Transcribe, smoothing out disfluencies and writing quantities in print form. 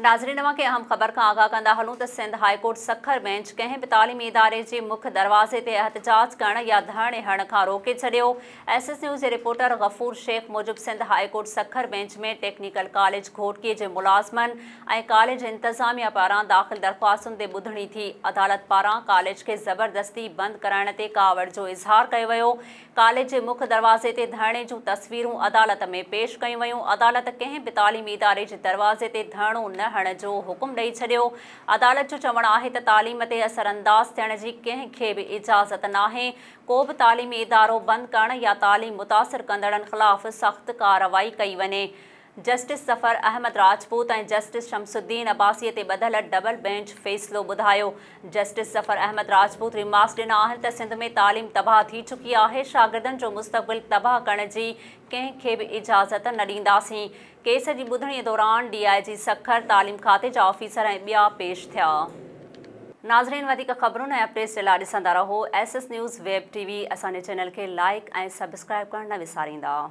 नाज़रीन अवां खे अहम ख़बर का आगाह कंदा हलूं त Sindh high court Sukkur bench कंहिं बि तालीमी इदारे जे मुख्य दरवाज़े ते एहतजाज करण या धरणे हणण खां रोके छॾियो। SS न्यूज़ जे रिपोर्टर गफ़ूर शेख मूजिब Sindh high court Sukkur bench में टेक्निकल कॉलेज घोटकीअ जे मुलाज़मनि ऐं कॉलेज इंतज़ामिया पारां दाख़िल दरख़्वास्तुनि ते ॿुधणी थी। अदालत पारां कॉलेज खे ज़बरदस्ती बंदि कराइण ते कावड़ जो इज़हार कयो वियो। कॉलेज जे मुख्य दरवाज़े ते धरणे जूं तस्वीरूं अदालत में पेश कयूं वयूं। अदालत कंहिं बि तालीमी इदारे जे दरवाज़े ते धरणो न हणण जो हुकुम ॾेई छॾियो। अदालत जो चवणु आहे त तालीम ते असरअंदाज़ थियण जी कंहिंखे बि इजाज़त नाहे। को बि तालीमी इदारो बंदि करण या तालीम मुतासिर कंदड़नि ख़िलाफ़ सख़्त कार्रवाई कई वञे। जस्टिस ज़फ़र अहमद राजपूत ऐं जस्टिस शमसुद्दीन अब्बासीअ ते ॿधल डबल बेंच फ़ैसिलो ॿुधायो। जस्टिस ज़फ़र अहमद राजपूत रिमार्क्स ॾिना आहिनि त सिंध में तालीम तबाह थी चुकी आहे। शागिर्दनि जो मुस्तक़बिल तबाह करण जी कंहिंखे बि इजाज़त न ॾींदासीं। केस जी ॿुधणीअ दौरान DIG सखर, तालीम खाते जा ऑफिसर ऐं ॿिया पेश थिया। नाज़रीन वधीक ख़बरुनि ऐं अपडेट्स जे लाइ ॾिसंदा रहो SS न्यूज़ वेब TV। असांजे चैनल खे लाइक ऐं सब्सक्राइब करणु न विसारींदा।